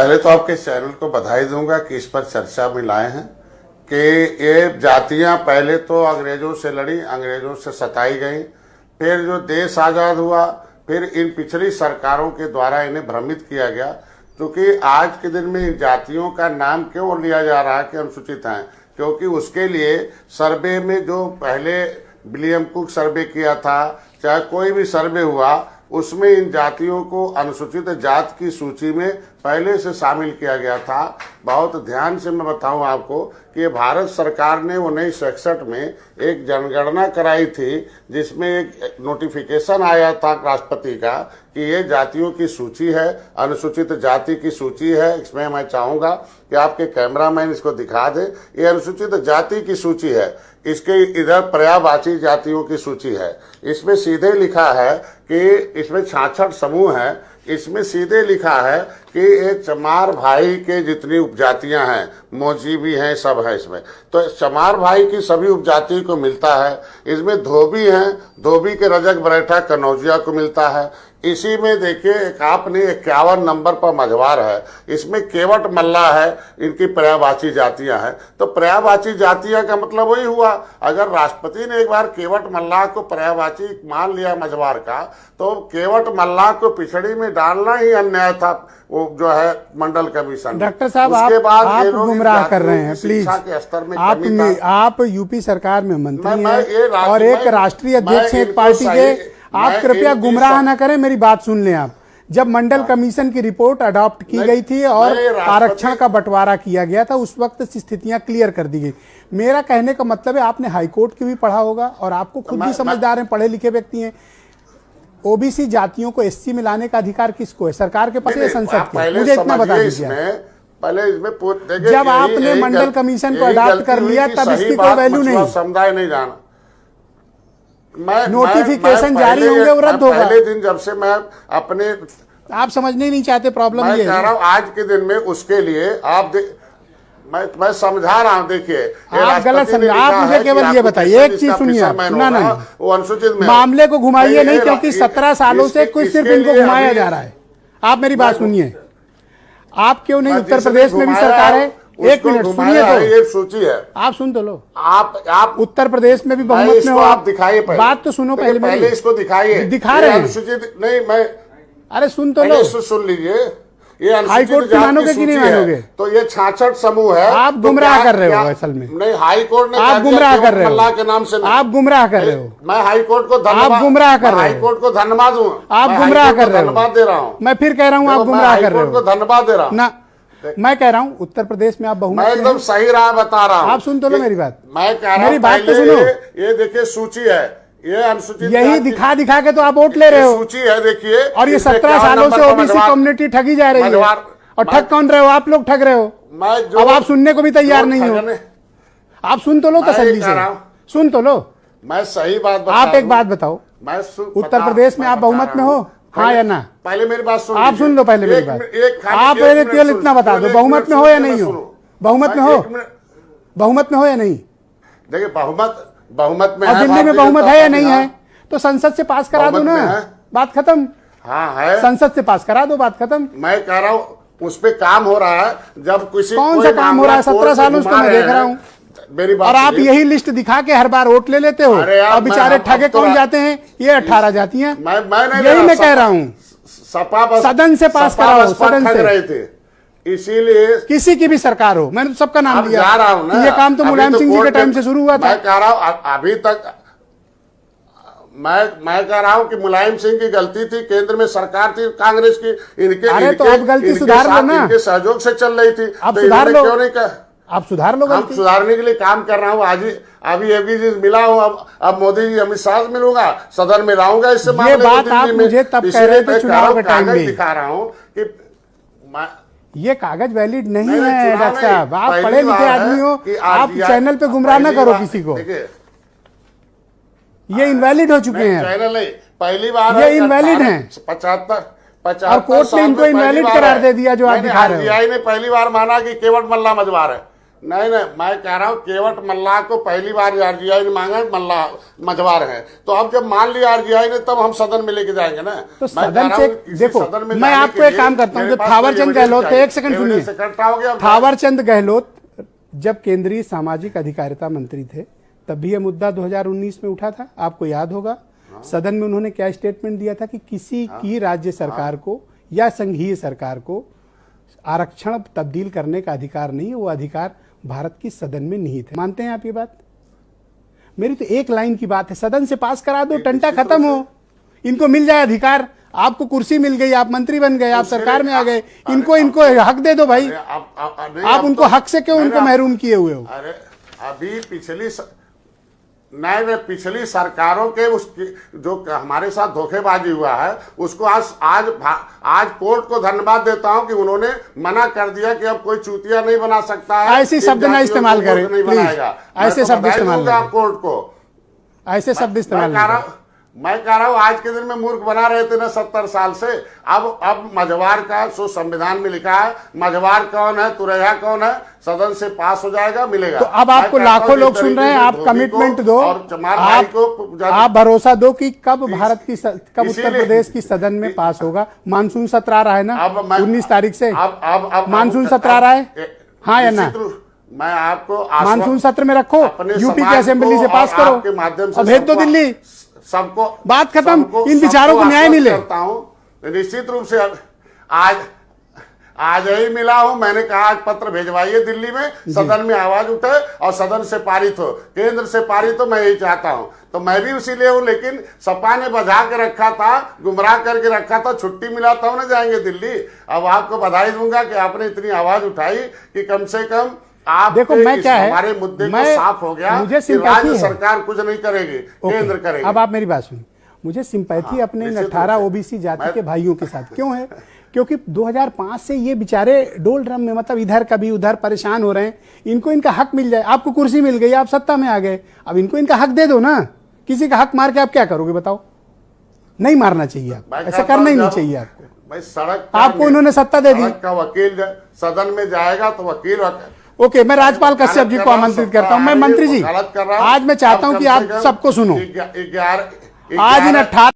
पहले तो आपके चैनल को बधाई दूंगा कि इस पर चर्चा में लाए हैं कि ये जातियां पहले तो अंग्रेजों से लड़ी, अंग्रेजों से सताई गई, फिर जो देश आज़ाद हुआ फिर इन पिछली सरकारों के द्वारा इन्हें भ्रमित किया गया। क्योंकि आज के दिन में इन जातियों का नाम क्यों लिया जा रहा है कि अनुसूचित हैं, क्योंकि उसके लिए सर्वे में जो पहले विलियम कुक सर्वे किया था, चाहे कोई भी सर्वे हुआ, उसमें इन जातियों को अनुसूचित जात की सूची में पहले से शामिल किया गया था। बहुत ध्यान से मैं बताऊं आपको कि भारत सरकार ने 1961 में एक जनगणना कराई थी, जिसमें एक नोटिफिकेशन आया था राष्ट्रपति का कि ये जातियों की सूची है, अनुसूचित जाति की सूची है। इसमें मैं चाहूंगा कि आपके कैमरामैन इसको दिखा दे। ये अनुसूचित जाति की सूची है, इसके इधर पर्यायवाची जातियों की सूची है। इसमें सीधे लिखा है कि इसमें 66 समूह है। इसमें सीधे लिखा है कि ये चमार भाई के जितनी उपजातियां हैं, मोची भी हैं, सब है इसमें। तो चमार भाई की सभी उपजाति को मिलता है। इसमें धोबी हैं, धोबी के रजक बरेठा कनौजिया को मिलता है। इसी में देखिए एक आपने 51 नंबर पर मझवार है, इसमें केवट मल्ला है, इनकी पर्यायवाची जातियां हैं। तो पर्यायवाची जातियां का मतलब वही हुआ, अगर राष्ट्रपति ने एक बार केवट मल्ला को पर्यायवाची मान लिया मझवार का, तो केवट मल्ला को पिछड़ी में डालना ही अन्याय था। वो जो है मंडल कमीशन। डॉक्टर साहब आप गुमराह कर रहे हैं, प्लीज। आप यूपी सरकार में मंत्री हैं और एक राष्ट्रीय अध्यक्ष हैं एक पार्टी के, आप कृपया गुमराह न करें, मेरी बात सुन लें। आप जब मंडल कमीशन की रिपोर्ट अडॉप्ट की गई थी और आरक्षण का बंटवारा किया गया था, उस वक्त स्थितियां क्लियर कर दी गई। मेरा कहने का मतलब है आपने हाईकोर्ट की भी पढ़ा होगा और आपको खुद भी समझदार हैं, पढ़े लिखे व्यक्ति हैं। ओबीसी जातियों को एससी में लाने का अधिकार किसको है? सरकार के पास या संसद के? मुझे इतना बता दीजिए। पहले इसमें जब आपने मंडल कमीशन को अडॉप्ट कर लिया तब इसकी कोई वैल्यू नहीं। समुदाय नहीं जाना, नोटिफिकेशन जारी होंगे वो रद्द होगा। पहले दिन जब से मैं अपने, आप समझने नहीं चाहते प्रॉब्लम ये कह रहा हूं आज के दिन में उसके लिए आप मैं समझा रहा हूं। देखिए आप गलत समझा, आप मुझे केवल ये बताइए, एक चीज सुनिए, ना वो अनुसूचित में मामले को घुमाइए नहीं, क्योंकि 17 सालों से कोई सिर्फ इनको घुमाया जा रहा है। आप मेरी बात सुनिए, आप क्यों नहीं, उत्तर प्रदेश में भी सरकार है। एक मिनट सुनिए, तो ये सूची है, आप सुन तो लो। आप उत्तर प्रदेश में भी बहुमत में हो, आप दिखाइए, बात तो सुनो पहले इसको दिखाइए। दिखा रहे हैं अनुसूचित नहीं, मैं अरे सुन तो लो, सुन लीजिए। ये हाईकोर्ट की मानोगे कि नहीं मानोगे? तो ये 66 समूह है। आप गुमराह कर रहे हो असल में। नहीं, हाईकोर्ट ने आप गुमराह कर रहे हो, अल्लाह के नाम से आप गुमराह कर रहे हो। मैं हाईकोर्ट को धन्यवाद, आप गुमराह कर रहे हो, हाईकोर्ट को धन्यवाद दूं, आप गुमराह कर रहे हो, धन्यवाद दे रहा हूँ। मैं फिर कह रहा हूँ आप गुमराह कर रहे हो, धन्यवाद दे रहा हूँ ना। मैं कह रहा हूँ उत्तर प्रदेश में आप बहुमत, मैं एकदम सही राह बता रहा हूँ। आप सुन तो लो मेरी बात। मैं कह रहा हूँ मेरी बात तो सुनो। ये देखिए सूची है, ये अनुसूचित यही दिखा दिखा के तो आप वोट ले रहे हो। सूची है देखिए, और ये 17 सालों से ओबीसी कम्युनिटी ठगी जा रही है। और ठग कौन रहे हो? आप लोग ठग रहे हो। अब आप सुनने को भी तैयार नहीं हो। आप सुन तो लो तसल्ली से, सुन तो लो। मैं सही बात आप एक बात बताओ, उत्तर प्रदेश में आप बहुमत में हो, हाँ या ना? पहले मेरी बात सुन, आप सुन लो पहले मेरी बात। आप मेरे केवल इतना बता दो, बहुमत में हो या नहीं हो? बहुमत में हो, बहुमत में हो या नहीं? देखिए बहुमत में, और दिल्ली में बहुमत है या नहीं है? तो संसद से पास करा दो ना, बात खत्म। हाँ है, संसद से पास करा दो, बात खत्म। मैं कह रहा हूँ उस पे काम हो रहा है। जब किसी कौन सा काम हो रहा है? 17 सालों से मैं देख रहा हूँ। मेरी बात, और आप यही लिस्ट दिखा के हर बार वोट ले लेते हो। अब बेचारे ठगे कौन जाते हैं? ये 18 जातियां। यही मैं कह रहा हूँ, सदन से पास कराओ, सदन से रहे थे। इसीलिए किसी की भी सरकार हो, मैंने तो सबका नाम लिया। जा रहा हूँ ना, ये काम तो मुलायम सिंह जी के टाइम से शुरू हुआ था। मैं कह रहा हूँ अभी तक, मैं कह रहा हूँ कि मुलायम सिंह की गलती थी, केंद्र में सरकार थी कांग्रेस की, इनके तो आप गलती सुधार लो ना, इनके सहयोग से चल रही थी। आप सुधार लो, क्यों नहीं कर? आप सुधार लो। हम सुधारने के लिए काम कर रहा हूँ। आज ही अभी मिला हूँ, अब मोदी जी अमित शाह से मिलूंगा, सदन में लाऊंगा इससे ये बात आप मुझे तब कह रहे थे चुनाव के टाइम में। दिखा रहा हूँ कि ये कागज वैलिड नहीं है डॉक्टर साहब, आप पढ़े लिखे आदमी हो, आप चैनल पे गुमराह ना करो किसी को। ये इनवैलिड हो चुके हैं, चैनल नहीं, पहली बार ये इनवैलिड हैं। 75 और कोर्ट ने इनको इनवैलिड करार दे दिया जो आप दिखा रहे हो। ने पहली बार माना कि केवट मल्ला मझवार है। नहीं, मैं कह रहा हूँ केवट मल्लाह को पहली बार आरजीआई ने मांगा, मल्लाह मझवार है, तो अब जब मान लिया आरजीआई ने तब हम सदन में लेके जाएंगे ना। तो सदन से देखो, मैं आपको एक काम करता हूँ, जो थावरचंद गहलोत, एक सेकंड सुनिए, थावरचंद गहलोत जब केंद्रीय सामाजिक अधिकारिता मंत्री थे तब भी यह मुद्दा 2019 में उठा था, आपको याद होगा। सदन में उन्होंने क्या स्टेटमेंट दिया था कि किसी की राज्य सरकार को या संघीय सरकार को आरक्षण तब्दील करने का अधिकार नहीं है, वो अधिकार भारत की सदन में निहित है। मानते हैं आप ये बात? मेरी तो एक लाइन की बात है, सदन से पास करा दो, टंटा खत्म हो, इनको मिल जाए अधिकार, आपको कुर्सी मिल गई, आप मंत्री बन गए, आप सरकार में आ गए, इनको हक दे दो भाई। आप उनको हक से क्यों उनको महरूम किए हुए हो? अरे अभी पिछली सरकारों के उसकी जो हमारे साथ धोखेबाजी हुआ है उसको आज कोर्ट को धन्यवाद देता हूं कि उन्होंने मना कर दिया कि अब कोई चूतिया नहीं बना सकता है। ऐसे शब्द ना इस्तेमाल करें प्लीज, ऐसे शब्द इस्तेमाल करें, कोर्ट को ऐसे शब्द इस्तेमाल। मैं कह रहा हूं आज के दिन में मूर्ख बना रहे थे ना 70 साल से, अब मझवार का सो संविधान में लिखा है, मझवार कौन है, तुरैया कौन है, सदन से पास हो जाएगा, मिलेगा। तो अब आपको लाखों लोग सुन रहे हैं, आप कमिटमेंट दो, आप भरोसा दो कि कब उत्तर प्रदेश की सदन में पास होगा। मानसून सत्र आ रहा है ना 19 तारीख से, मानसून सत्र आ रहा है, हाँ या ना? मैं आपको मानसून सत्र में रखो, यूपी की असेंबली से पास करो, के माध्यम से भेज दो दिल्ली, सबको बात खत्म। इन विचारों को न्याय मिले। निश्चित रूप से आज ही मिला हूं, मैंने कहा आज पत्र भेजवाइए दिल्ली में, सदन में आवाज उठे और सदन से पारित हो, केंद्र से पारित हो, मैं यही चाहता हूं। तो मैं भी उसीलिए हूं, लेकिन सपा ने बजा के रखा था, गुमराह करके रखा था, छुट्टी मिला तब ना जाएंगे दिल्ली। अब आपको बधाई दूंगा कि आपने इतनी आवाज उठाई कि कम से कम आप देखो मैं क्या है, हमारे मुद्दे को साफ हो गया, मुझे सिंपैथी है, सरकार कुछ नहीं करेगी, केंद्र करेगी। अब आप मेरी बात सुनिए, मुझे सिंपैथी अपने 18 ओबीसी जाति के भाइयों के साथ क्यों है? क्योंकि 2005 से ये बेचारे डोल ड्रम में, मतलब इधर कभी उधर परेशान हो रहे हैं, इनको इनका हक मिल जाए। आपको कुर्सी मिल गई, आप सत्ता में आ गए, अब इनको इनका हक दे दो ना। किसी का हक मार के आप क्या करोगे बताओ? नहीं मारना चाहिए, आप ऐसा करना ही नहीं चाहिए आपको। भाई सड़क आपको उन्होंने सत्ता दे दी, का वकील सदन में जाएगा तो वकील ओके, मैं राज्यपाल कश्यप जी को आमंत्रित करता हूं। मैं मंत्री जी, आज मैं चाहता हूं कि आप सबको सुनो। आज इन 18